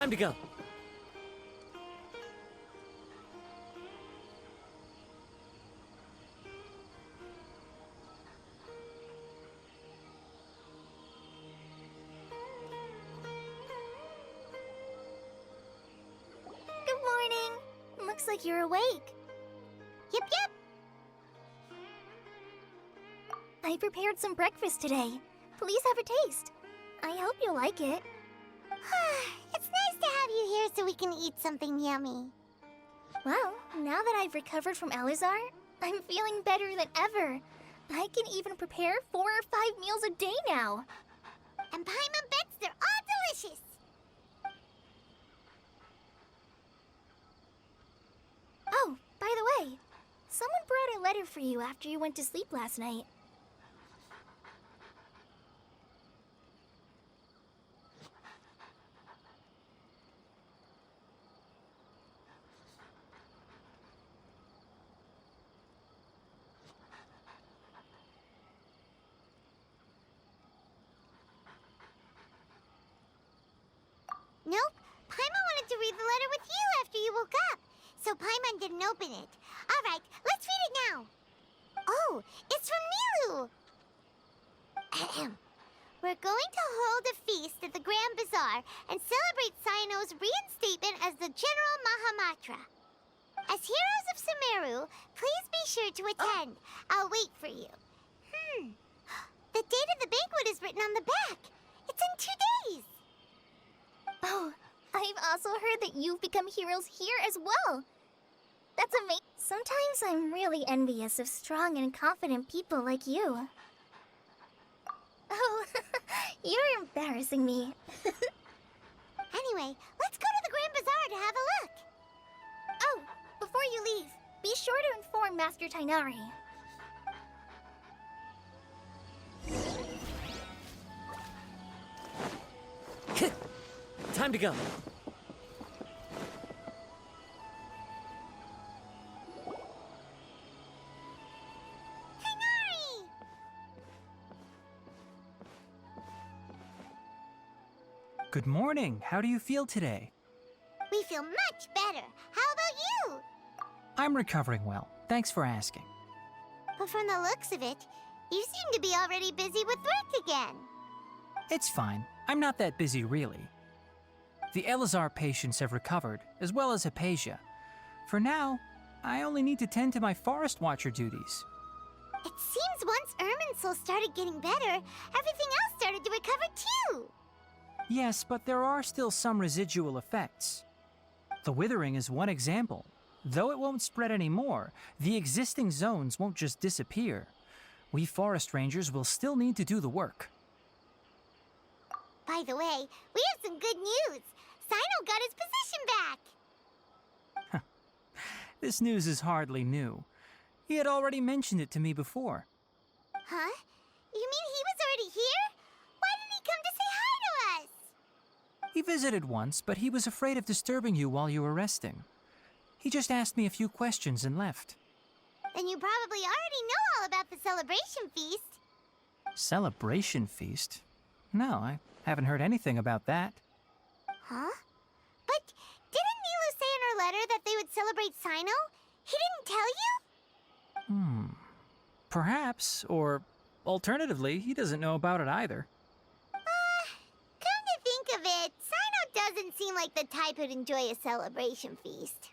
Time to go. Good morning. Looks like you're awake. Yep, yep. I prepared some breakfast today. Please have a taste. I hope you'll like it. It's nice to have you here so we can eat something yummy. Well, now that I've recovered from Elazar, I'm feeling better than ever. I can even prepare 4 or 5 meals a day now. And Paimon bets they're all delicious. Oh, by the way, someone brought a letter for you after you went to sleep last night. Nope. Paimon wanted to read the letter with you after you woke up, so Paimon didn't open it. All right, let's read it now. Oh, it's from Nilou. Ahem. We're going to hold a feast at the Grand Bazaar and celebrate Cyno's reinstatement as the General Mahamatra. As heroes of Sumeru, please be sure to attend. I'll wait for you. The date of the banquet is written on the back. It's in 2 days. Oh, I've also heard that you've become heroes here as well. That's amazing. Sometimes I'm really envious of strong and confident people like you. Oh, you're embarrassing me. Anyway, let's go to the Grand Bazaar to have a look. Oh, before you leave, be sure to inform Master Tighnari. Time to go. Tighnari! Good morning. How do you feel today? We feel much better. How about you? I'm recovering well. Thanks for asking. But from the looks of it, you seem to be already busy with work again. It's fine. I'm not that busy, really. The Elazar patients have recovered, as well as Hypatia. For now, I only need to tend to my Forest Watcher duties. It seems once Irminsul started getting better, everything else started to recover too. Yes, but there are still some residual effects. The withering is one example. Though it won't spread anymore, the existing zones won't just disappear. We forest rangers will still need to do the work. By the way, we have some good news. Cyno got his position back. This news is hardly new. He had already mentioned it to me before. Huh? You mean he was already here? Why didn't he come to say hi to us? He visited once, but he was afraid of disturbing you while you were resting. He just asked me a few questions and left. Then you probably already know all about the celebration feast. Celebration feast? No, I haven't heard anything about that. Huh? But didn't Nilou say in her letter that they would celebrate Cyno? He didn't tell you? Perhaps, or alternatively, he doesn't know about it either. Come to think of it, Cyno doesn't seem like the type who'd enjoy a celebration feast.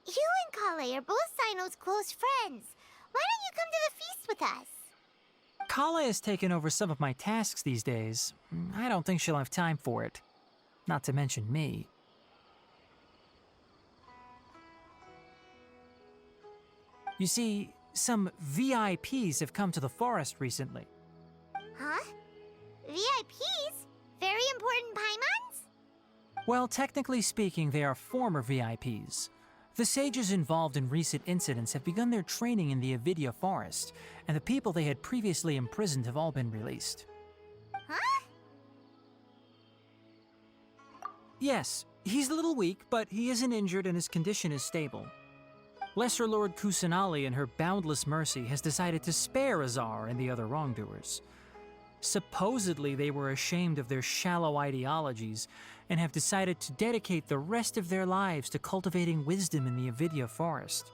You and Kale are both Cyno's close friends. Why don't you come to the feast with us? Kala has taken over some of my tasks these days. I don't think she'll have time for it. Not to mention me. You see, some VIPs have come to the forest recently. Huh? VIPs? Very important Paimons? Well, technically speaking, they are former VIPs. The sages involved in recent incidents have begun their training in the Avidya forest, and the people they had previously imprisoned have all been released. Huh? Yes, he's a little weak, but he isn't injured and his condition is stable. Lesser Lord Kusanali, in her boundless mercy, has decided to spare Azar and the other wrongdoers. Supposedly, they were ashamed of their shallow ideologies and have decided to dedicate the rest of their lives to cultivating wisdom in the Avidya forest.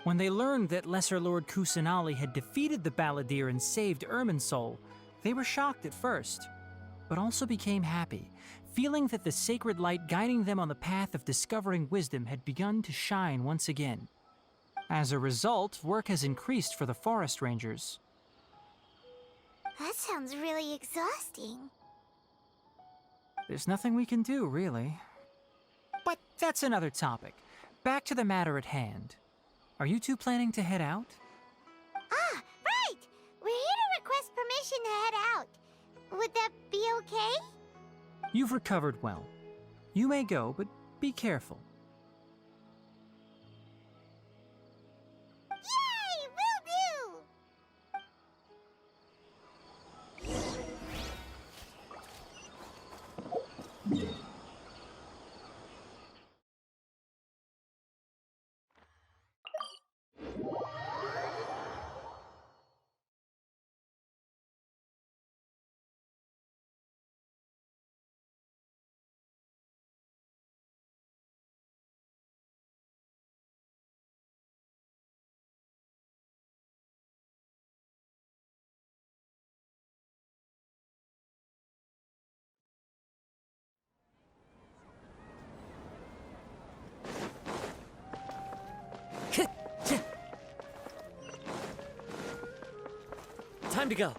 When they learned that Lesser Lord Kusanali had defeated the Balladeer and saved Irminsul, they were shocked at first, but also became happy, feeling that the sacred light guiding them on the path of discovering wisdom had begun to shine once again. As a result, work has increased for the forest rangers. That sounds really exhausting. There's nothing we can do, really. But that's another topic. Back to the matter at hand. Are you two planning to head out? Ah, right! We're here to request permission to head out. Would that be okay? You've recovered well. You may go, but be careful. Yay! Will do! Time to go.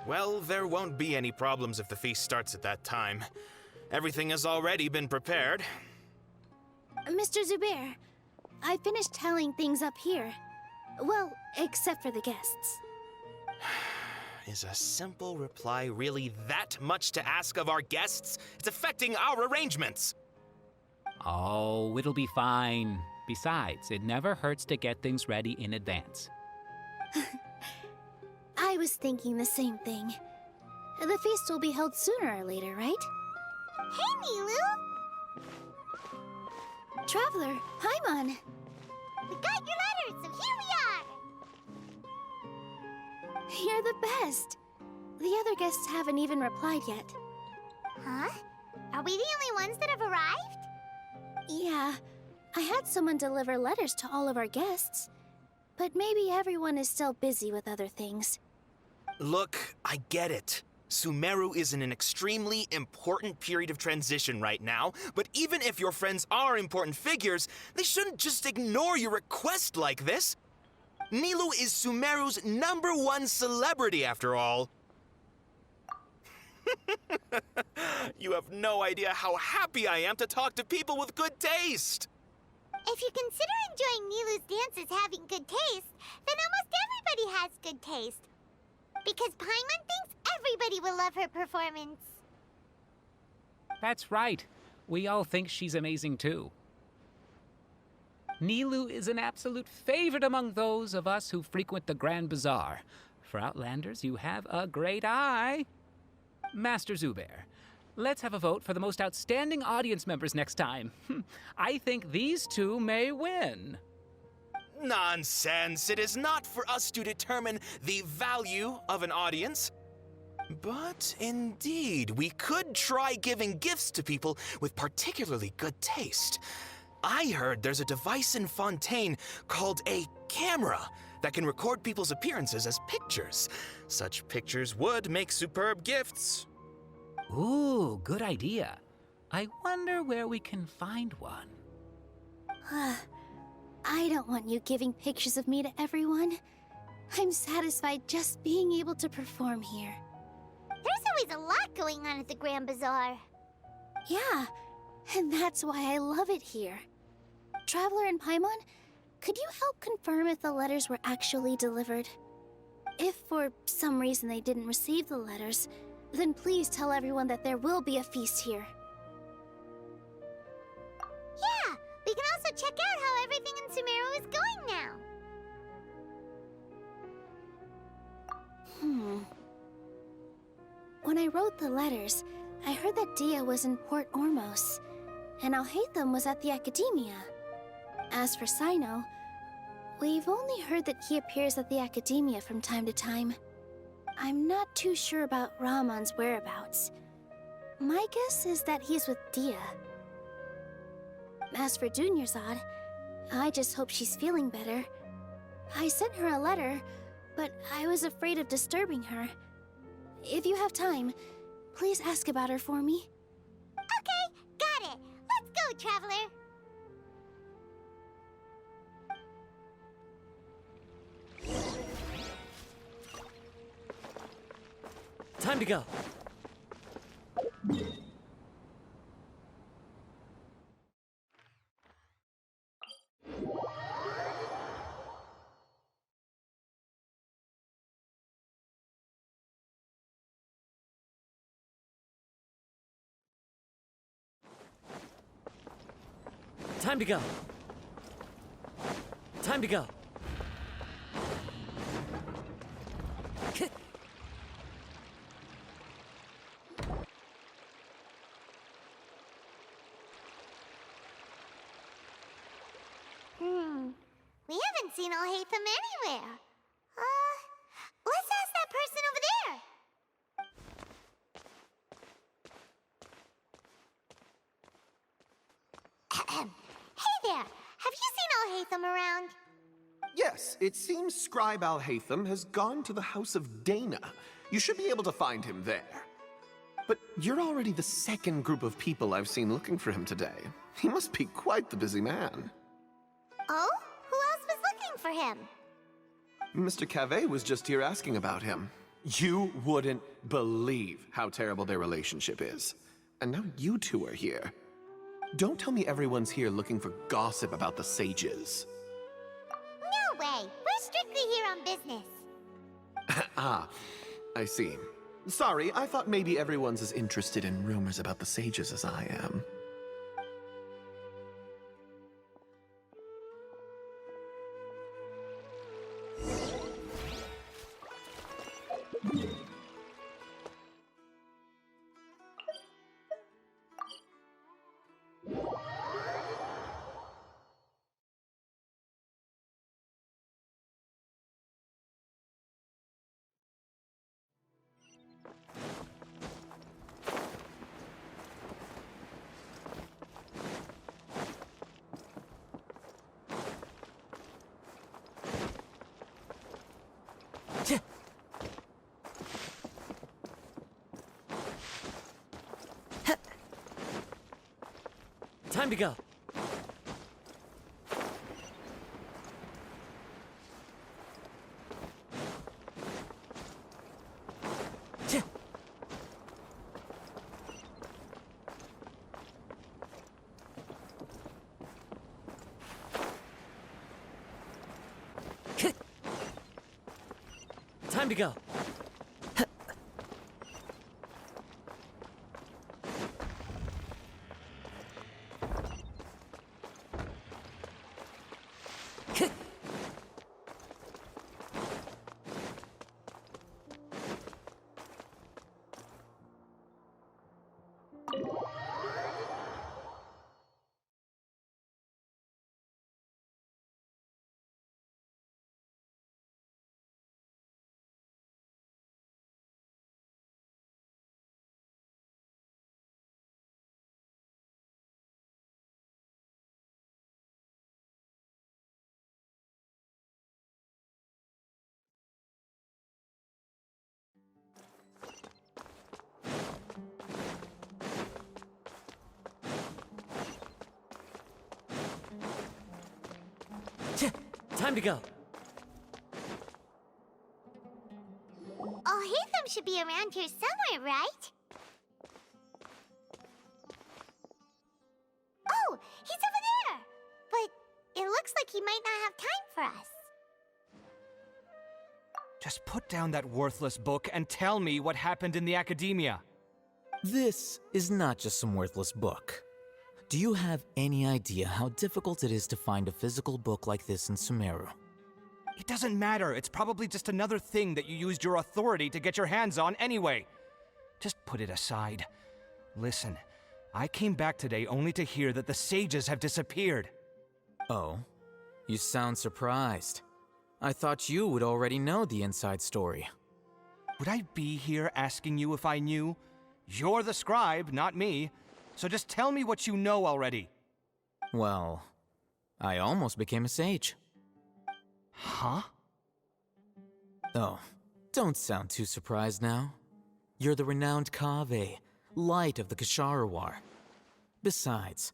Well, there won't be any problems if the feast starts at that time. Everything has already been prepared. Mr. Zubair, I finished tallying things up here. Well, except for the guests. Is a simple reply really that much to ask of our guests? It's affecting our arrangements. Oh, it'll be fine. Besides, it never hurts to get things ready in advance. I was thinking the same thing. The feast will be held sooner or later, right? Hey, Nilu! Traveler, Paimon! We got your letter, so here we are! You're the best! The other guests haven't even replied yet. Huh? Are we the only ones that have arrived? Yeah, I had someone deliver letters to all of our guests. But maybe everyone is still busy with other things. Look, I get it. Sumeru is in an extremely important period of transition right now, but even if your friends are important figures, they shouldn't just ignore your request like this. Nilou is Sumeru's #1 celebrity, after all. You have no idea how happy I am to talk to people with good taste. If you consider enjoying Nilu's dances having good taste, then almost everybody has good taste. Because Paimon thinks everybody will love her performance. That's right. We all think she's amazing too. Nilou is an absolute favorite among those of us who frequent the Grand Bazaar. For Outlanders, you have a great eye. Master Zubair, let's have a vote for the most outstanding audience members next time. I think these two may win. Nonsense! It is not for us to determine the value of an audience. But indeed, we could try giving gifts to people with particularly good taste. I heard there's a device in Fontaine called a camera that can record people's appearances as pictures. Such pictures would make superb gifts. Ooh, good idea. I wonder where we can find one. I don't want you giving pictures of me to everyone. I'm satisfied just being able to perform here. There's always a lot going on at the Grand Bazaar. Yeah, and that's why I love it here. Traveler and Paimon, could you help confirm if the letters were actually delivered? If for some reason they didn't receive the letters, then please tell everyone that there will be a feast here. Yeah, we can also check out how everything in Sumeru is going now. When I wrote the letters, I heard that Dia was in Port Ormos, and Alhaitham was at the Academia. As for Sino, we've only heard that he appears at the Academia from time to time. I'm not too sure about Ramon's whereabouts. My guess is that he's with Dia. As for Dunyarzad, I just hope she's feeling better. I sent her a letter, but I was afraid of disturbing her. If you have time, please ask about her for me. Okay, got it. Let's go, Traveler. Time to go. Time to go. Time to go. We haven't seen Alhaitham anywhere. Let's ask that person over there. Hey there, have you seen Alhaitham around? Yes, it seems Scribe Alhaitham has gone to the House of Dana. You should be able to find him there. But you're already the second group of people I've seen looking for him today. He must be quite the busy man. Oh? Who else was looking for him? Mr. Cave was just here asking about him. You wouldn't believe how terrible their relationship is. And now you two are here. Don't tell me everyone's here looking for gossip about the sages. No way. We're strictly here on business. Ah, I see. Sorry, I thought maybe everyone's as interested in rumors about the sages as I am. Time to go. Time to go. Time to go. Alhaitham should be around here somewhere, right? Oh, he's over there! But it looks like he might not have time for us. Just put down that worthless book and tell me what happened in the Academia. This is not just some worthless book. Do you have any idea how difficult it is to find a physical book like this in Sumeru? It doesn't matter. It's probably just another thing that you used your authority to get your hands on anyway. just put it aside. Listen, I came back today only to hear that the sages have disappeared. Oh, you sound surprised. I thought you would already know the inside story. Would I be here asking you if I knew? You're the scribe, not me. So just tell me what you know already. Well, I almost became a sage. Huh? Oh, don't sound too surprised now. You're the renowned Kaveh, light of the Kshahrewar. Besides,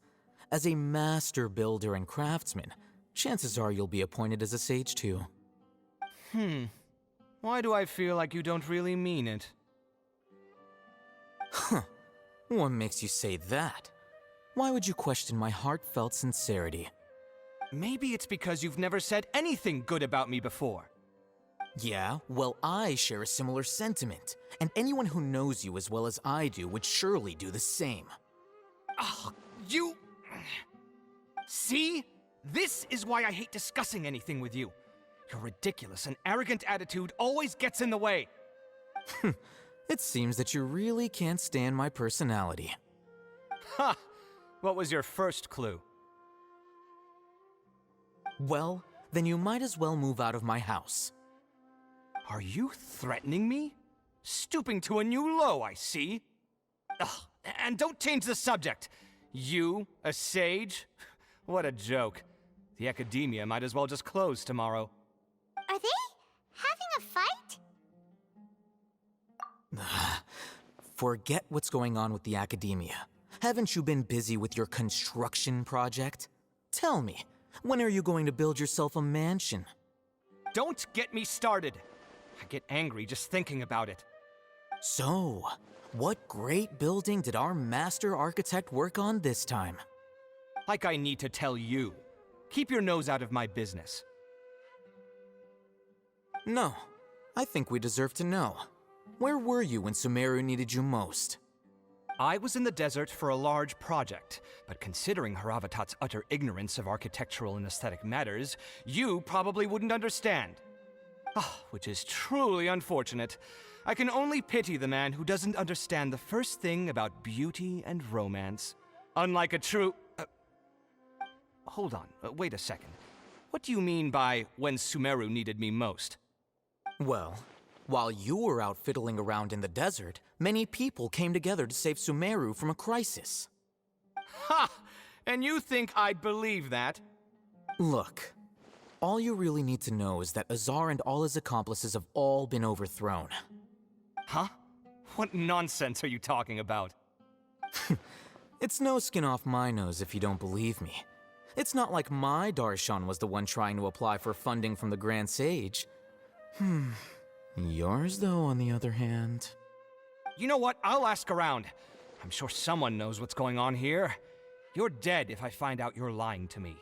as a master builder and craftsman, chances are you'll be appointed as a sage too. Why do I feel like you don't really mean it? Huh. What makes you say that? Why would you question my heartfelt sincerity? Maybe it's because you've never said anything good about me before. Yeah, well, I share a similar sentiment, and anyone who knows you as well as I do would surely do the same. Ugh, you... See? This is why I hate discussing anything with you. Your ridiculous and arrogant attitude always gets in the way. It seems that you really can't stand my personality. Ha! What was your first clue? Well, then you might as well move out of my house. Are you threatening me? Stooping to a new low, I see. Ugh, and don't change the subject. You, a sage? What a joke. The academia might as well just close tomorrow. Are they having a fight? Forget what's going on with the academia. Haven't you been busy with your construction project? Tell me, when are you going to build yourself a mansion? Don't get me started. I get angry just thinking about it. So, what great building did our master architect work on this time? Like I need to tell you. Keep your nose out of my business. No, I think we deserve to know. Where were you when Sumeru needed you most? I was in the desert for a large project, but considering Haravatat's utter ignorance of architectural and aesthetic matters, you probably wouldn't understand. Which is truly unfortunate. I can only pity the man who doesn't understand the first thing about beauty and romance. Unlike a true... Hold on, wait a second. What do you mean by when Sumeru needed me most? Well, while you were out fiddling around in the desert, many people came together to save Sumeru from a crisis. Ha! And you think I'd believe that? Look, all you really need to know is that Azar and all his accomplices have all been overthrown. Huh? What nonsense are you talking about? It's no skin off my nose if you don't believe me. It's not like my Darshan was the one trying to apply for funding from the Grand Sage. Yours, though, on the other hand... You know what? I'll ask around. I'm sure someone knows what's going on here. You're dead if I find out you're lying to me.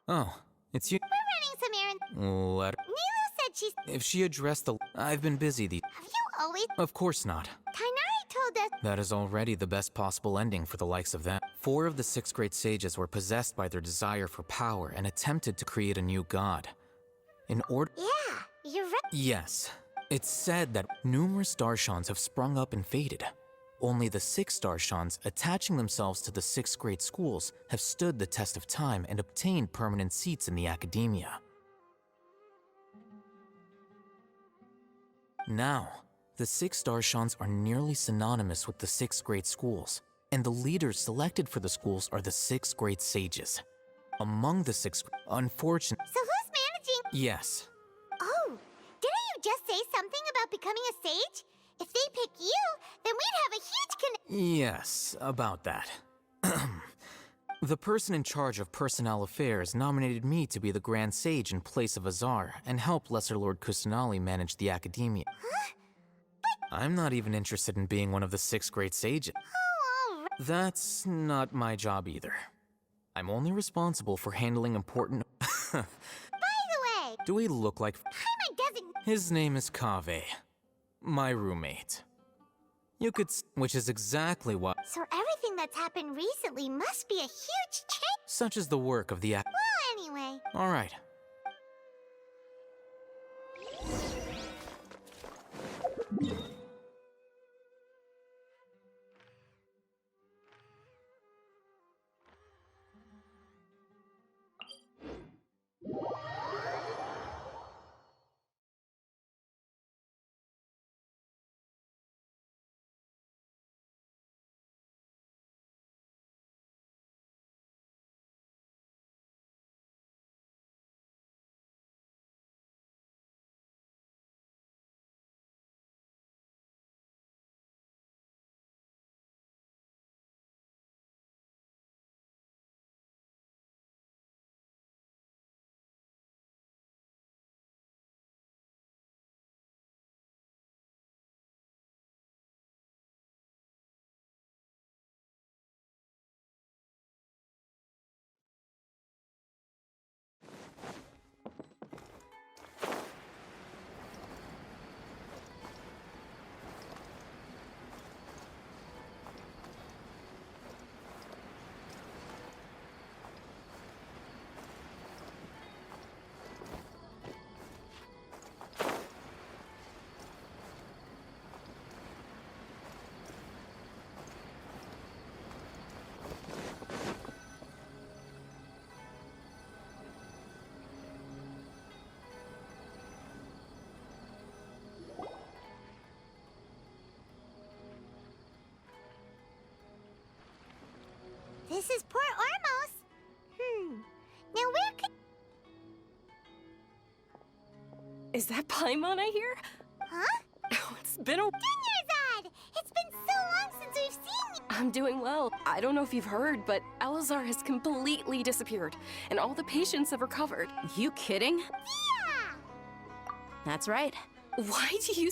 Oh, it's you. We're running some errands. Let her... Nilu said she's... If she addressed the... I've been busy the... Have you always... Of course not. Kainari told us... That is already the best possible ending for the likes of them. 4 of the 6 great sages were possessed by their desire for power and attempted to create a new god. In order... Yeah, you're right. Yes. It's said that numerous Darshans have sprung up and faded. Only the 6 Darshans, attaching themselves to the 6 great schools, have stood the test of time and obtained permanent seats in the academia. Now, the 6 Darshans are nearly synonymous with the 6 great schools, and the leaders selected for the schools are the 6 great sages. Among the 6, unfortunately... So who's managing... Yes. Oh, didn't you just say something about becoming a sage? If they pick you, then we'd have a huge Yes, about that. The person in charge of personnel affairs nominated me to be the Grand Sage in place of Azar and help Lesser Lord Kusanali manage the academia. Huh? I'm not even interested in being one of the 6 great sages. Oh, all right. That's not my job either. I'm only responsible for handling important... By the way, Do we look like... Paimon doesn't... His name is Kaveh. My roommate. You could, which is exactly why, So everything that's happened recently must be a huge change. such is the work of the act. Well, anyway. All right. This is Port Ormos. Now where could... Is that Paimon I hear? Huh? Oh, it's been a... Dinyarzad! It's been so long since we've seen you! I'm doing well. I don't know if you've heard, but Elazar has completely disappeared, and all the patients have recovered. You kidding? Yeah! That's right. Why do you...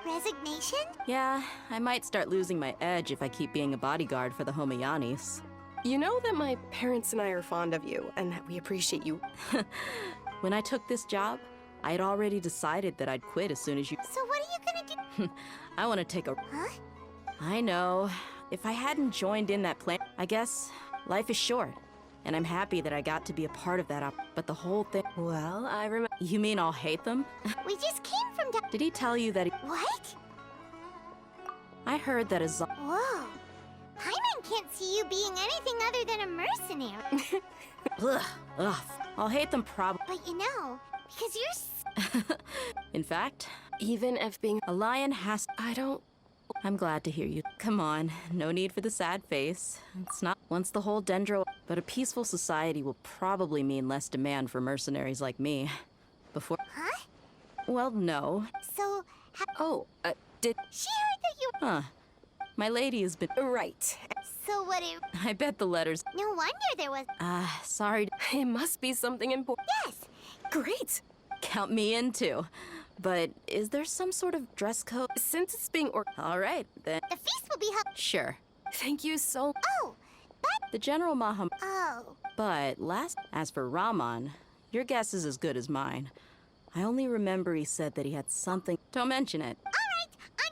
Resignation? Yeah, I might start losing my edge if I keep being a bodyguard for the Homayanis. You know that my parents and I are fond of you, and that we appreciate you. When I took this job, I had already decided that I'd quit as soon as you... So what are you gonna do? I want to take a... Huh? I know. If I hadn't joined in that plan, I guess life is short. And I'm happy that I got to be a part of that but the whole thing... Well, I remember... You mean I'll hate them? We just came from down... Did he tell you that he... What? I heard that a Whoa. Paimon can't see you being anything other than a mercenary. Ugh. I'll hate them But you know, because you're... In fact, Even if being... a lion has... I don't... I'm glad to hear you. Come on, no need for the sad face. It's not once the whole Dendro... But a peaceful society will probably mean less demand for mercenaries like me. Before... Huh? Well, no. So, Oh, did... she heard that you... Huh. My lady has been... Right. So what it... I bet the letters... No wonder there was... sorry. It must be something important. Yes! Great! Count me in, too. But is there some sort of dress code? Since it's being All right, then. The feast will be held... Sure. Thank you so... Oh, but... The General Maham... Oh. But as for Rahman, your guess is as good as mine. I only remember he said that he had something... Don't mention it. All right, I'm...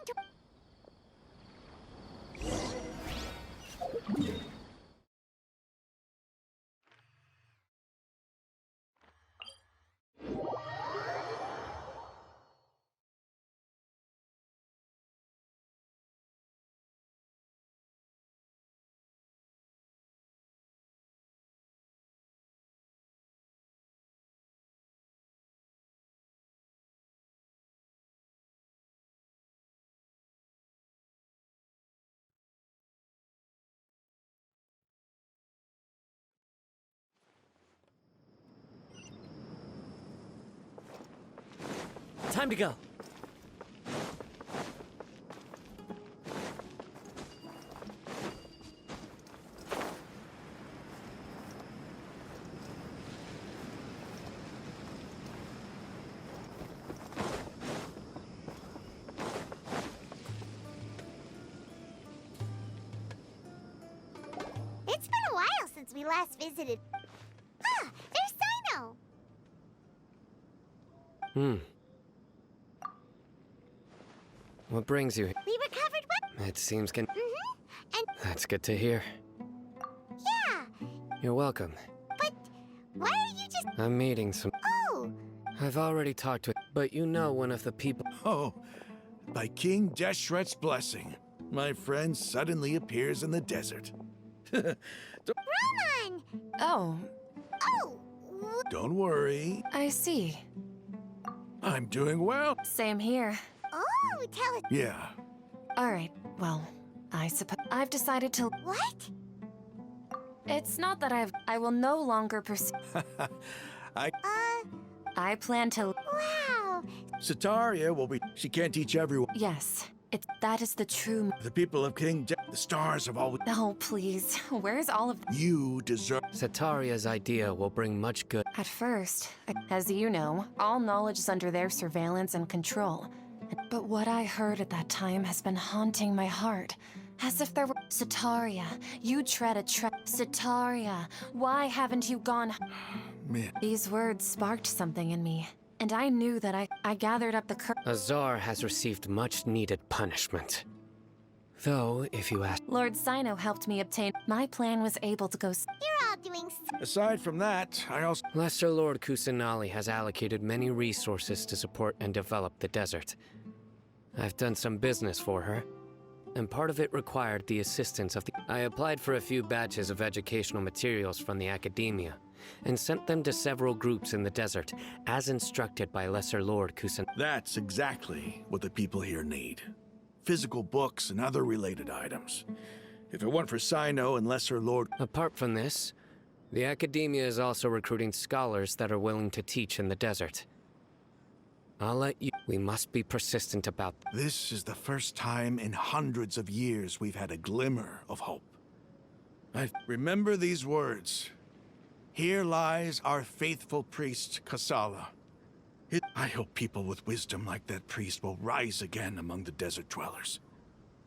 Time to go. It's been a while since we last visited. Ah, there's Sino. What brings you here? We were It seems And That's good to hear. yeah, You're welcome. but why are you just... I'm meeting some... Oh, I've already talked to... But you know one of the people... Oh, by King Deshret's blessing, my friend suddenly appears in the desert. Roman! Oh, Oh, Don't worry, I see. I'm doing well. Same here. oh, tell us... Yeah, All right, well, I suppose I've decided to. What? It's not that I will no longer pursue. I plan to. Wow. Sataria will be. She can't teach everyone. Yes, that is the true. The people of the stars have always. Oh, please. Where's all of. You deserve. Sataria's idea will bring much good. At first, as you know, all knowledge is under their surveillance and control. But what I heard at that time has been haunting my heart. As if there were. Sataria, you tread a Sataria, why haven't you gone? Man. These words sparked something in me, and I knew that I gathered up the courage. Azar has received much needed punishment. Though, if you ask... Lord Sino helped me obtain. My plan was able to go. You're all doing... Aside from that, I also. Lesser Lord Kusanali has allocated many resources to support and develop the desert. I've done some business for her, and part of it required the assistance of the... I applied for a few batches of educational materials from the academia, and sent them to several groups in the desert, as instructed by Lesser Lord Kusan... That's exactly what the people here need. Physical books and other related items. If it weren't for Sino and Lesser Lord... Apart from this, the academia is also recruiting scholars that are willing to teach in the desert. I'll let you... We must be persistent about... This is the first time in hundreds of years we've had a glimmer of hope. Remember these words. Here lies our faithful priest, Kasala. I hope people with wisdom like that priest will rise again among the desert dwellers.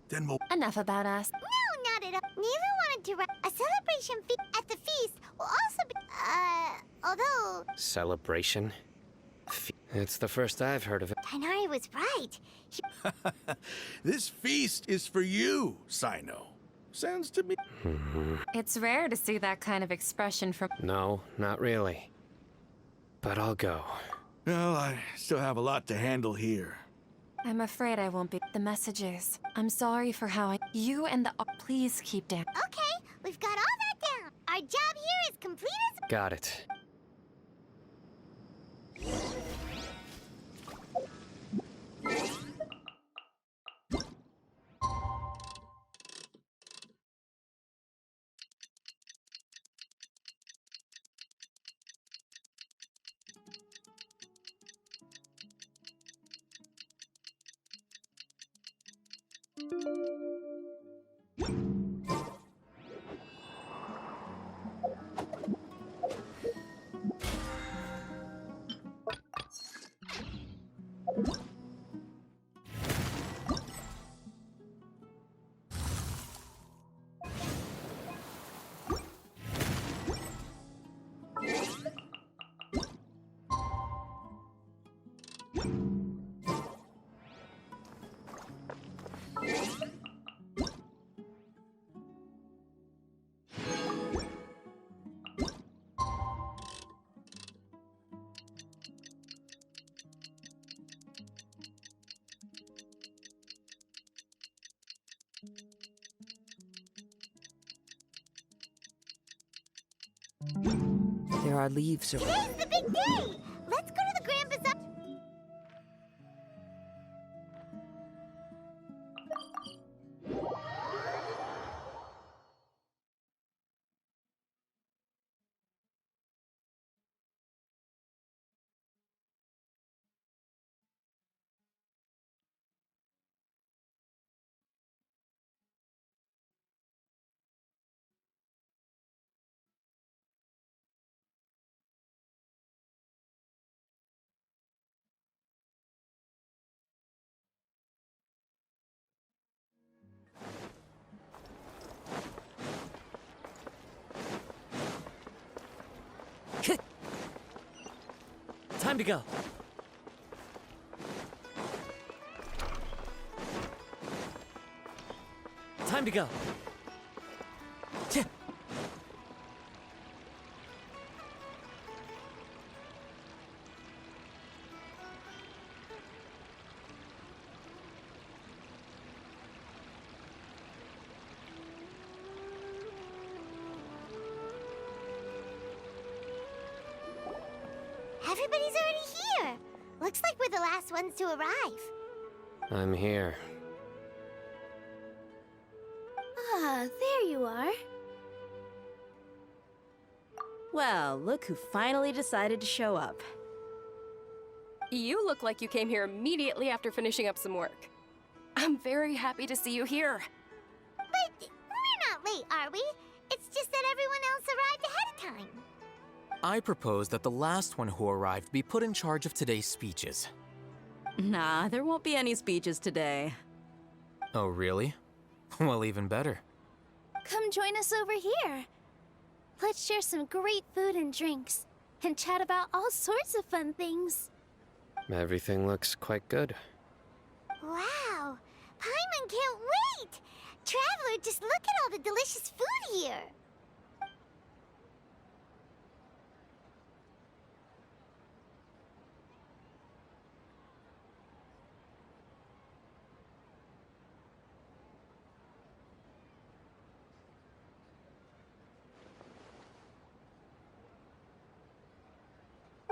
Then we'll... Enough about us. No, not at all. Neither wanted to... A celebration at the feast will also be... although... Celebration? It's the first I've heard of it. Tighnari was right. This feast is for you, Sino. Sounds to me... It's rare to see that kind of expression from. No, not really. But I'll go. Well, I still have a lot to handle here. I'm afraid I won't be. The messages. I'm sorry for how You and the. Please keep down. Okay, we've got all that down. Our job here is complete as... Got it. There are leaves around. Today's the big day! Let's go to the Grand Bazaar. Time to go. Time to go. Everybody's already here. Looks like we're the last ones to arrive. I'm here. Ah, there you are. Well, look who finally decided to show up. You look like you came here immediately after finishing up some work. I'm very happy to see you here. But we're not late, are we? It's just that everyone else arrived ahead of time. I propose that the last one who arrived be put in charge of today's speeches. Nah, there won't be any speeches today. Oh, really? Well, even better. Come join us over here. Let's share some great food and drinks, and chat about all sorts of fun things. Everything looks quite good. Wow! Paimon can't wait! Traveler, just look at all the delicious food here!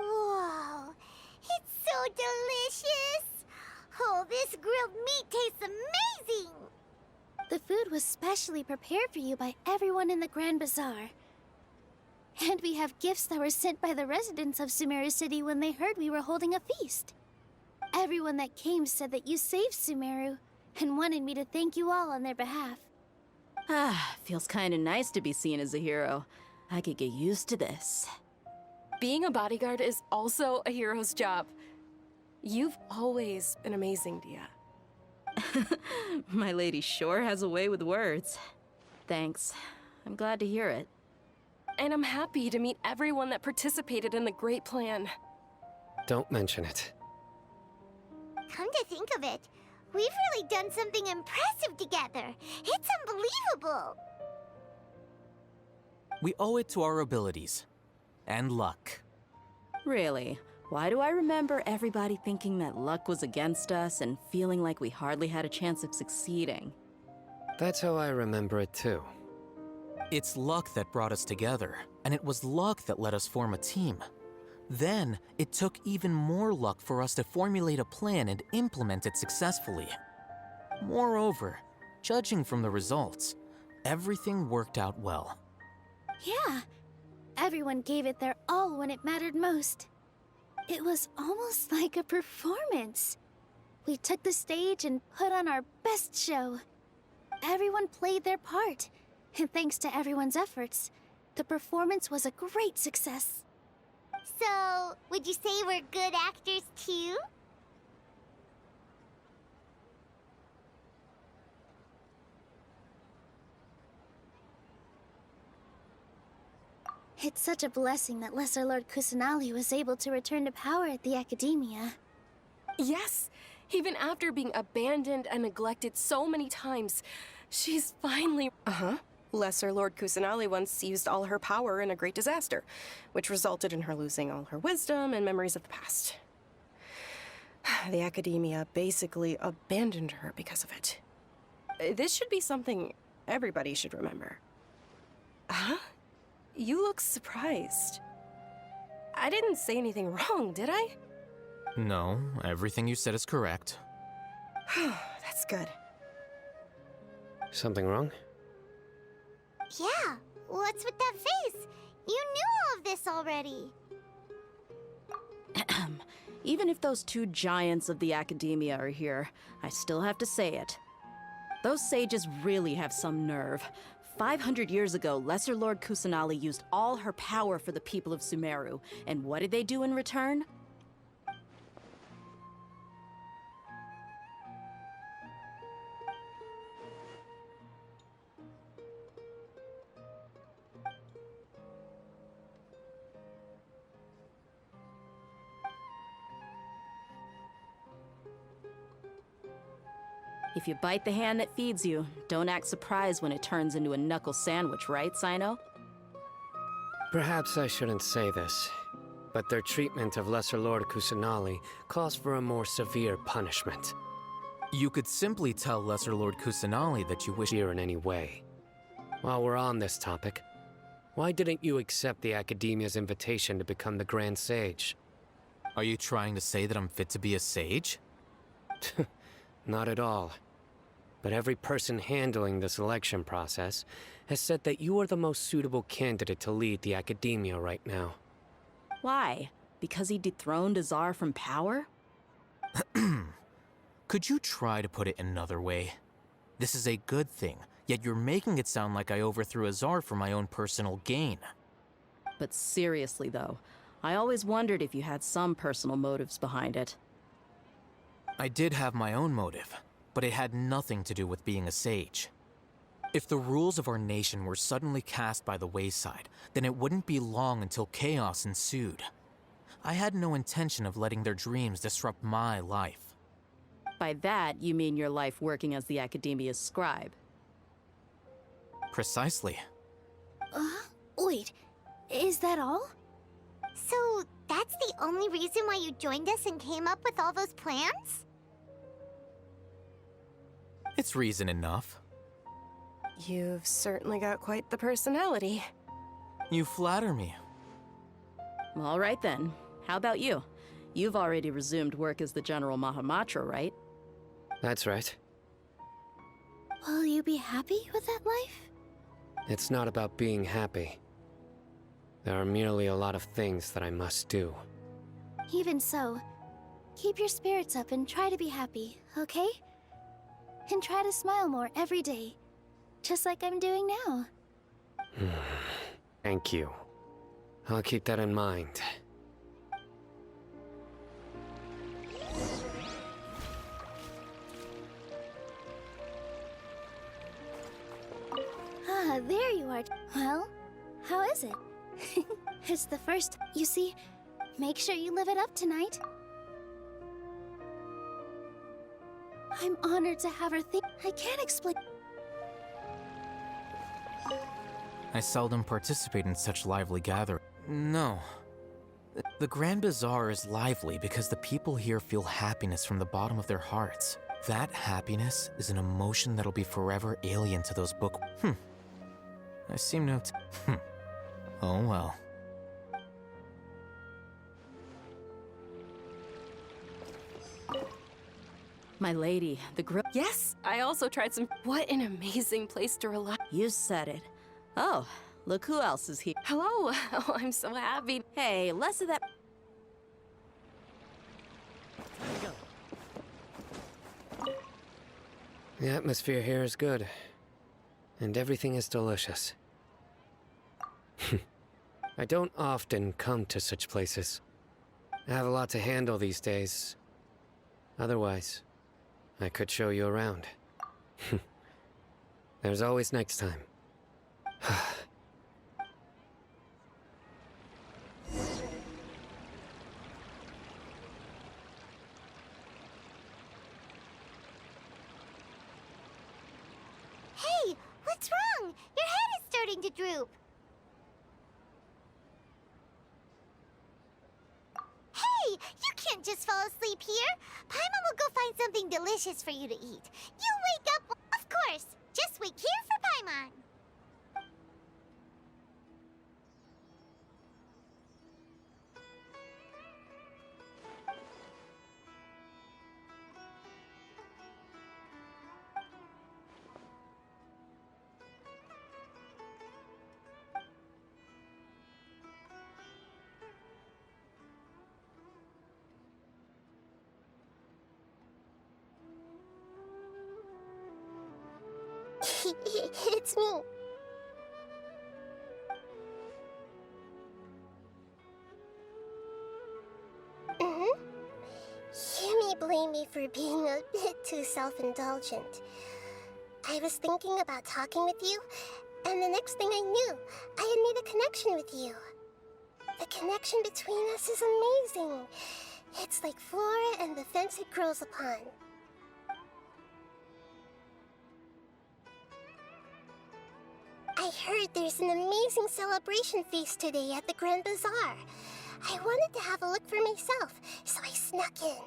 Whoa! It's so delicious! Oh, this grilled meat tastes amazing! The food was specially prepared for you by everyone in the Grand Bazaar. And we have gifts that were sent by the residents of Sumeru City when they heard we were holding a feast. Everyone that came said that you saved Sumeru, and wanted me to thank you all on their behalf. Ah, feels kinda nice to be seen as a hero. I could get used to this. Being a bodyguard is also a hero's job. You've always been amazing, Dia. My lady sure has a way with words. Thanks. I'm glad to hear it. And I'm happy to meet everyone that participated in the great plan. Don't mention it. Come to think of it, we've really done something impressive together. It's unbelievable. We owe it to our abilities. And luck. Really? Why do I remember everybody thinking that luck was against us and feeling like we hardly had a chance of succeeding? That's how I remember it too. It's luck that brought us together, and it was luck that let us form a team. Then, it took even more luck for us to formulate a plan and implement it successfully. Moreover, judging from the results, everything worked out well. Yeah, everyone gave it their all when it mattered most. It was almost like a performance. We took the stage and put on our best show. Everyone played their part, and thanks to everyone's efforts, the performance was a great success. So, would you say we're good actors too? It's such a blessing that Lesser Lord Kusanali was able to return to power at the Academia. Yes! Even after being abandoned and neglected so many times, she's finally... Lesser Lord Kusanali once used all her power in a great disaster, which resulted in her losing all her wisdom and memories of the past. The Academia basically abandoned her because of it. This should be something everybody should remember. Huh? You look surprised. I didn't say anything wrong, did I? No, everything you said is correct. That's good. Something wrong? Yeah, what's with that face? You knew all of this already. Even if those two giants of the Academia are here, I still have to say it. Those sages really have some nerve. 500 years ago, Lesser Lord Kusanali used all her power for the people of Sumeru, and what did they do in return? If you bite the hand that feeds you, don't act surprised when it turns into a knuckle sandwich, right, Sino? Perhaps I shouldn't say this, but their treatment of Lesser Lord Kusanali calls for a more severe punishment. You could simply tell Lesser Lord Kusanali that you wish Here in any way. While we're on this topic, why didn't you accept the Academia's invitation to become the Grand Sage? Are you trying to say that I'm fit to be a sage? Not at all. But every person handling the selection process has said that you are the most suitable candidate to lead the Academia right now. Why? Because he dethroned Azar from power? Could you try to put it another way? This is a good thing, yet you're making it sound like I overthrew Azar for my own personal gain. But seriously, though, I always wondered if you had some personal motives behind it. I did have my own motive, but it had nothing to do with being a sage. If the rules of our nation were suddenly cast by the wayside, then it wouldn't be long until chaos ensued. I had no intention of letting their dreams disrupt my life. By that, you mean your life working as the Academia's scribe. Precisely. Wait, is that all? So, that's the only reason why you joined us and came up with all those plans? It's reason enough. You've certainly got quite the personality. You flatter me. All right then. How about you? You've already resumed work as the General Mahamatra, right? That's right. Will you be happy with that life? It's not about being happy. There are merely a lot of things that I must do. Even so, keep your spirits up and try to be happy, okay? And try to smile more every day, just like I'm doing now. Thank you. I'll keep that in mind. Ah, there you are. Well, how is it? It's the first. You see, make sure you live it up tonight. I'm honored to have her think. I can't explain. I seldom participate in such lively gatherings. No. The Grand Bazaar is lively because the people here feel happiness from the bottom of their hearts. That happiness is an emotion that'll be forever alien to those book. I seem to have Oh well. My lady, the grill. Yes, I also tried some. What an amazing place to relax. You said it. Oh, look who else is here. Hello. Oh, I'm so happy. Hey, less of that. The atmosphere here is good. And everything is delicious. I don't often come to such places. I have a lot to handle these days. Otherwise, I could show you around. There's always next time. Hey, what's wrong? Your head is starting to droop. Hey, you can't just fall asleep here. Paimon will go find something delicious for you to eat. You wake up. Of course. Just wait here for Paimon. It's me. You may blame me for being a bit too self-indulgent. I was thinking about talking with you, and the next thing I knew, I had made a connection with you. The connection between us is amazing. It's like flora and the fence it grows upon. heard there's an amazing celebration feast today at the Grand Bazaar. I wanted to have a look for myself, so I snuck in.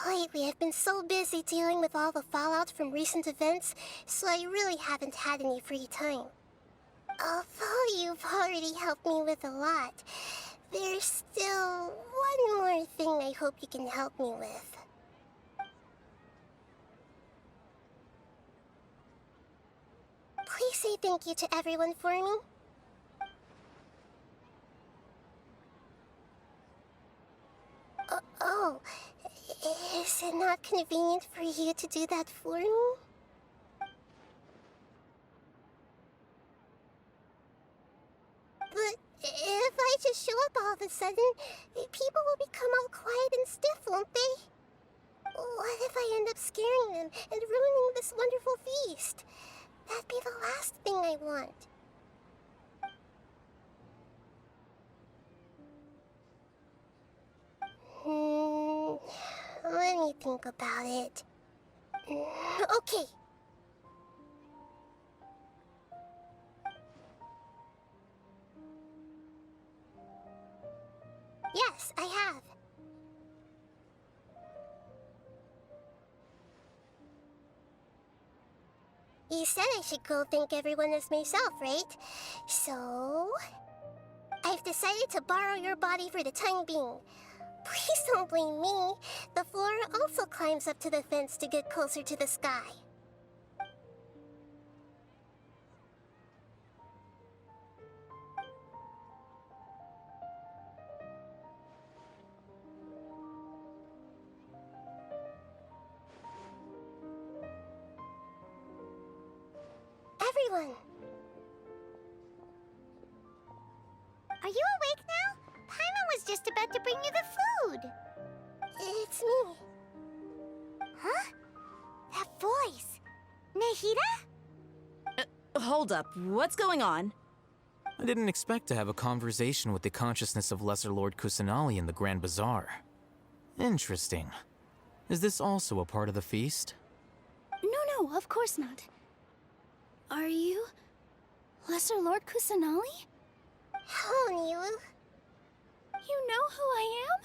Lately, I've been so busy dealing with all the fallout from recent events, so I really haven't had any free time. Although you've already helped me with a lot, there's still one more thing I hope you can help me with. Please say thank you to everyone for me. Oh, is it not convenient for you to do that for me? But if I just show up all of a sudden, people will become all quiet and stiff, won't they? What if I end up scaring them and ruining this wonderful feast? That'd be the last thing I want. Let me think about it. Okay. Yes, I have. You said I should go thank everyone as myself, right? So... I've decided to borrow your body for the time being. Please don't blame me. The flora also climbs up to the fence to get closer to the sky. Everyone! Are you awake now? Paimon was just about to bring you the food. It's me. Huh? That voice. Nahida? Hold up. What's going on? I didn't expect to have a conversation with the consciousness of Lesser Lord Kusanali in the Grand Bazaar. Interesting. Is this also a part of the feast? No, of course not. Are you... Lesser Lord Kusanali? Hello, Nilou. You know who I am?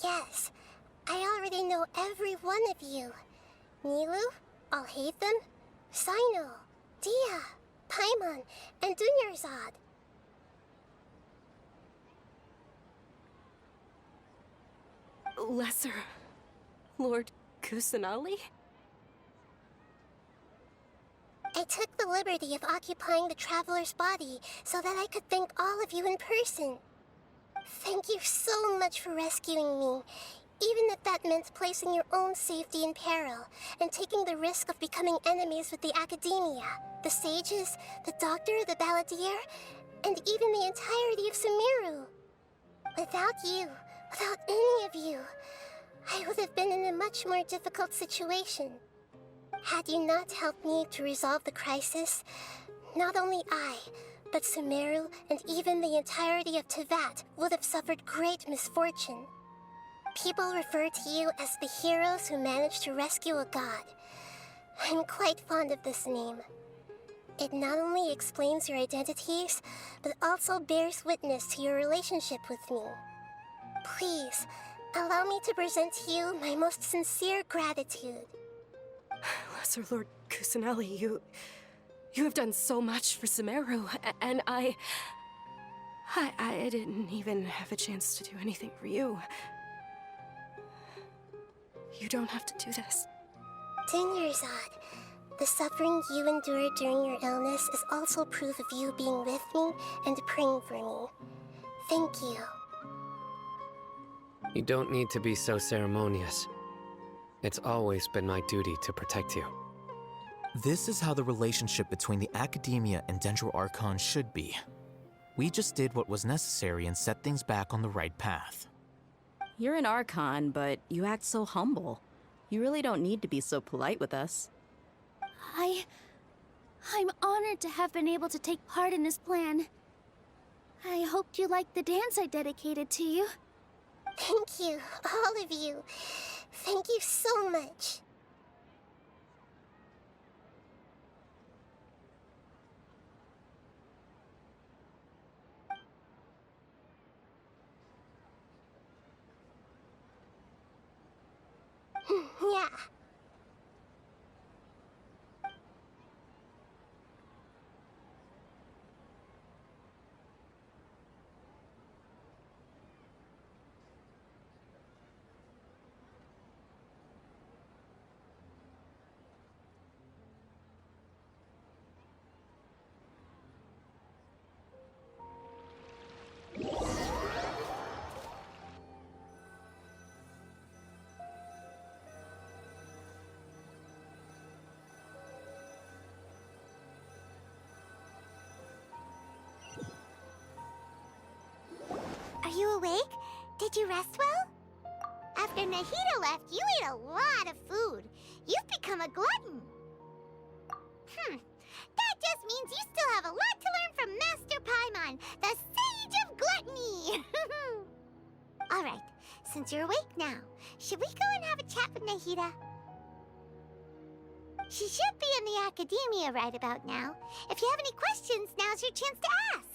Yes, I already know every one of you. Nilou, Alhaitham, Cyno, Dia, Paimon, and Dunyarzad. Lesser Lord Kusanali? I took the liberty of occupying the Traveler's body so that I could thank all of you in person. Thank you so much for rescuing me, even if that meant placing your own safety in peril and taking the risk of becoming enemies with the Academia, the sages, the doctor, the balladeer, and even the entirety of Sumeru. Without you, without any of you, I would have been in a much more difficult situation. Had you not helped me to resolve the crisis, not only I, but Sumeru and even the entirety of Teyvat would have suffered great misfortune. People refer to you as the heroes who managed to rescue a god. I'm quite fond of this name. It not only explains your identities, but also bears witness to your relationship with me. Please, allow me to present to you my most sincere gratitude. Lesser Lord Kusanali, you have done so much for Sumeru, and I didn't even have a chance to do anything for you. You don't have to do this. Dunyarzad, the suffering you endured during your illness is also proof of you being with me and praying for me. Thank you. You don't need to be so ceremonious. It's always been my duty to protect you. This is how the relationship between the Academia and Dendro Archon should be. We just did what was necessary and set things back on the right path. You're an Archon, but you act so humble. You really don't need to be so polite with us. I'm honored to have been able to take part in this plan. I hoped you liked the dance I dedicated to you. Thank you, all of you. Thank you so much. Yeah. Are you awake? Did you rest well? After Nahida left, you ate a lot of food. You've become a glutton. That just means you still have a lot to learn from Master Paimon, the Sage of Gluttony. All right, since you're awake now, should we go and have a chat with Nahida? She should be in the academia right about now. If you have any questions, now's your chance to ask.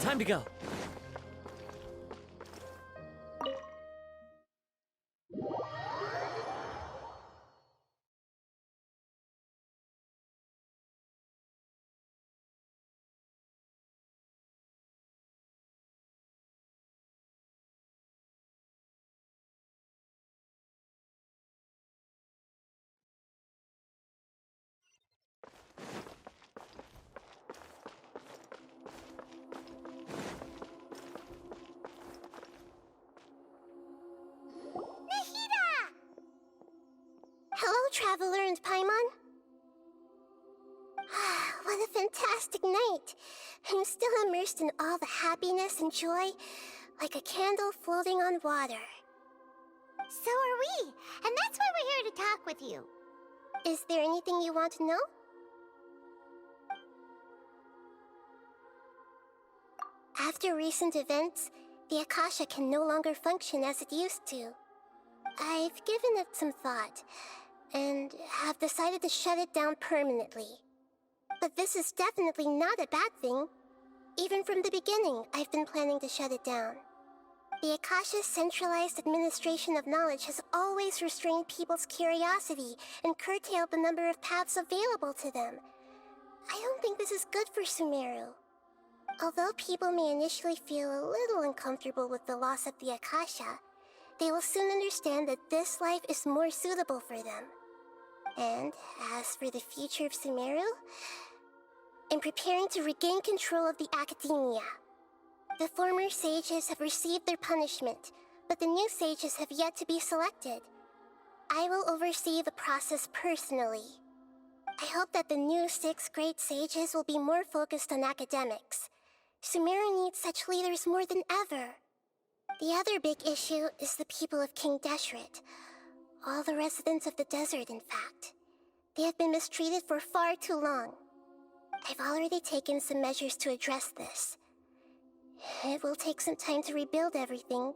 Time to go. Hello, Traveler and Paimon. What a fantastic night. I'm still immersed in all the happiness and joy, like a candle floating on water. So are we, and that's why we're here to talk with you. Is there anything you want to know? After recent events, the Akasha can no longer function as it used to. I've given it some thought, and have decided to shut it down permanently. But this is definitely not a bad thing. Even from the beginning, I've been planning to shut it down. The Akasha's centralized administration of knowledge has always restrained people's curiosity and curtailed the number of paths available to them. I don't think this is good for Sumeru. Although people may initially feel a little uncomfortable with the loss of the Akasha, they will soon understand that this life is more suitable for them. And as for the future of Sumeru, I'm preparing to regain control of the academia. The former sages have received their punishment, but the new sages have yet to be selected. I will oversee the process personally. I hope that the new 6 great sages will be more focused on academics. Sumeru needs such leaders more than ever. The other big issue is the people of King Deshret. All the residents of the desert, in fact. They have been mistreated for far too long. I've already taken some measures to address this. It will take some time to rebuild everything,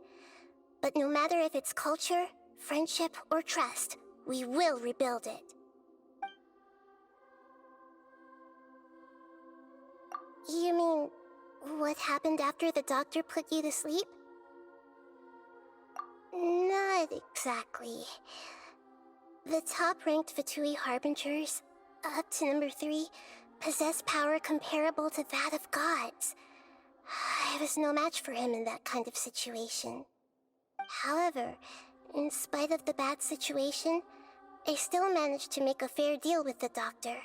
but no matter if it's culture, friendship, or trust, we will rebuild it. You mean, what happened after the doctor put you to sleep? Not exactly. The top-ranked Fatui Harbingers, up to number 3, possess power comparable to that of gods. I was no match for him in that kind of situation. However, in spite of the bad situation, I still managed to make a fair deal with the doctor.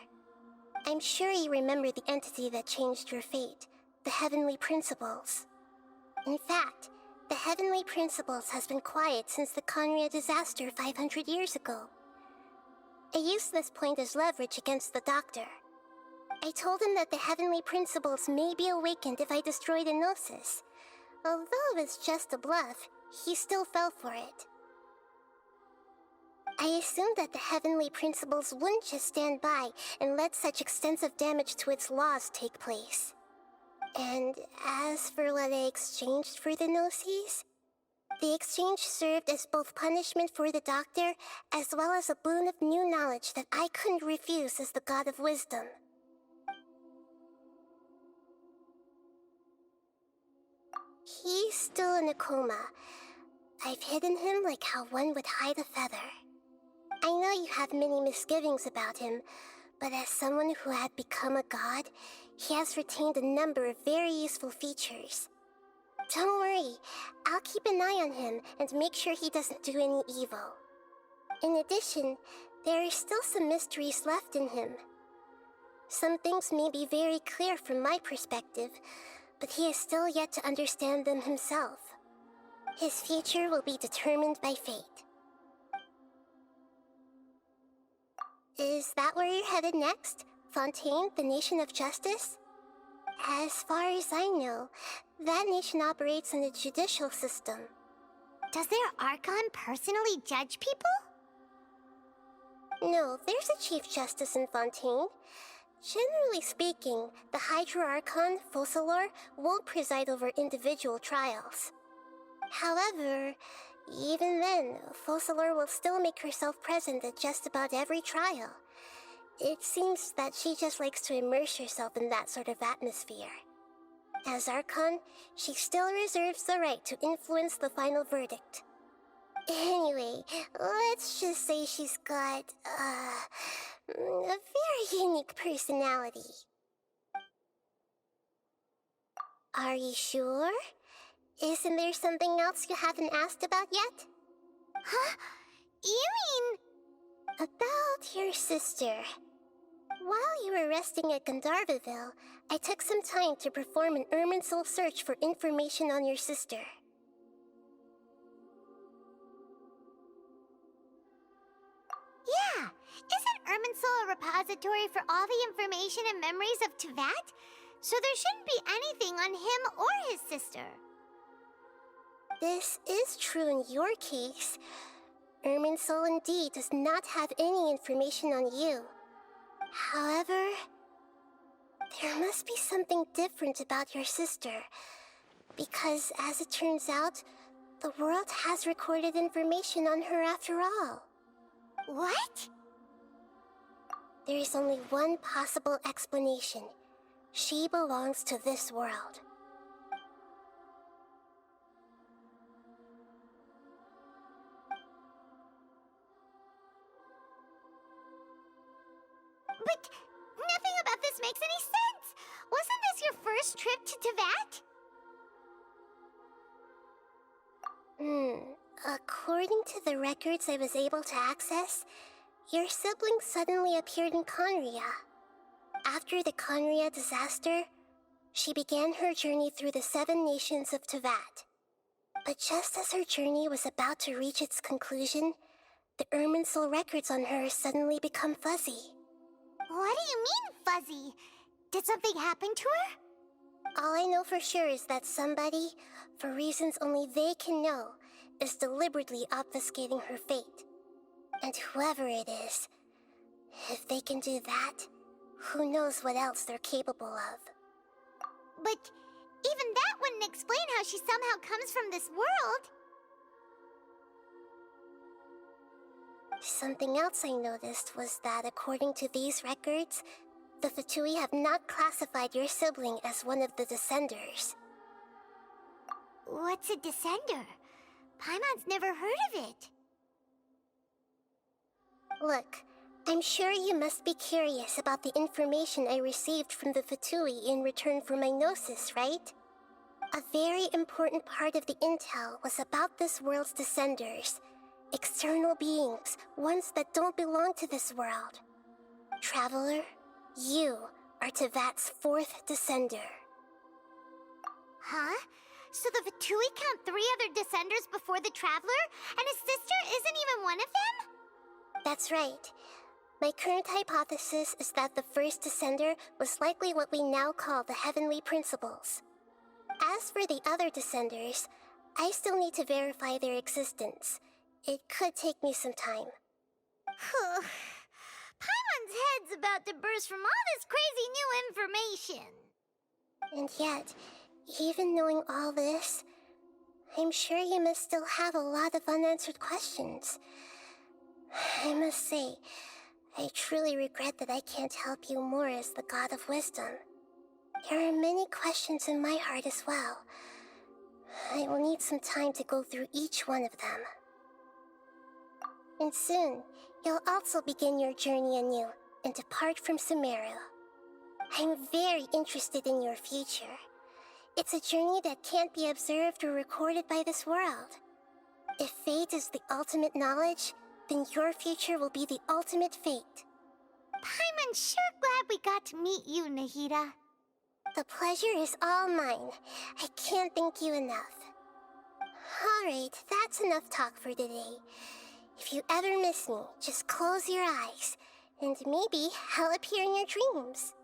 I'm sure you remember the entity that changed your fate, the Heavenly Principles. In fact, the Heavenly Principles has been quiet since the Conria disaster 500 years ago. I used this point as leverage against the doctor. I told him that the Heavenly Principles may be awakened if I destroy the Gnosis, Although it's just a bluff, he still fell for it. I assumed that the heavenly principles wouldn't just stand by and let such extensive damage to its laws take place. And as for what I exchanged for the Gnosis, the exchange served as both punishment for the Doctor, as well as a boon of new knowledge that I couldn't refuse as the God of Wisdom. He's still in a coma. I've hidden him like how one would hide a feather. I know you have many misgivings about him, but as someone who had become a god, he has retained a number of very useful features. Don't worry, I'll keep an eye on him and make sure he doesn't do any evil. In addition, there are still some mysteries left in him. Some things may be very clear from my perspective, but he is still yet to understand them himself. His future will be determined by fate. Is that where you're headed next? Fontaine, the Nation of Justice? As far as I know, that nation operates in a judicial system. Does their Archon personally judge people? No, there's a Chief Justice in Fontaine. Generally speaking, the Hydra Archon, Focalor, won't preside over individual trials. However, even then, Focalor will still make herself present at just about every trial. It seems that she just likes to immerse herself in that sort of atmosphere. As Archon, she still reserves the right to influence the final verdict. Anyway, let's just say she's got, a very unique personality. Are you sure? Isn't there something else you haven't asked about yet? Huh? You mean... About your sister. While you were resting at Gandharvaville, I took some time to perform an Irminsul search for information on your sister. Yeah! Isn't Irminsul a repository for all the information and memories of Teyvat? So there shouldn't be anything on him or his sister. This is true in your case. Irminsul indeed does not have any information on you. However, there must be something different about your sister. Because, as it turns out, the world has recorded information on her after all. What? There is only one possible explanation. She belongs to this world. But nothing about this makes any sense! Wasn't this your first trip to Teyvat? According to the records I was able to access, your sibling suddenly appeared in Khaenri'ah. After the Khaenri'ah disaster, she began her journey through the 7 nations of Teyvat. But just as her journey was about to reach its conclusion, the Irminsul records on her suddenly become fuzzy. What do you mean, fuzzy? Did something happen to her? All I know for sure is that somebody, for reasons only they can know, is deliberately obfuscating her fate. And whoever it is, if they can do that, who knows what else they're capable of. But even that wouldn't explain how she somehow comes from this world. Something else I noticed was that according to these records, the Fatui have not classified your sibling as one of the Descenders. What's a Descender? Paimon's never heard of it. Look, I'm sure you must be curious about the information I received from the Fatui in return for my Gnosis, right? A very important part of the intel was about this world's Descenders. External beings, ones that don't belong to this world. Traveler, you are Teyvat's 4th Descender. Huh? So the Fatui count 3 other Descenders before the Traveler, and his sister isn't even one of them? That's right. My current hypothesis is that the first Descender was likely what we now call the Heavenly Principles. As for the other Descenders, I still need to verify their existence. It could take me some time. Paimon's head's about to burst from all this crazy new information. And yet, even knowing all this, I'm sure you must still have a lot of unanswered questions. I must say, I truly regret that I can't help you more as the God of Wisdom. There are many questions in my heart as well. I will need some time to go through each one of them. And soon, you'll also begin your journey anew and depart from Sumeru. I'm very interested in your future. It's a journey that can't be observed or recorded by this world. If fate is the ultimate knowledge, then your future will be the ultimate fate. Paimon's sure glad we got to meet you, Nahida. The pleasure is all mine. I can't thank you enough. Alright, that's enough talk for today. If you ever miss me, just close your eyes, and maybe I'll appear in your dreams.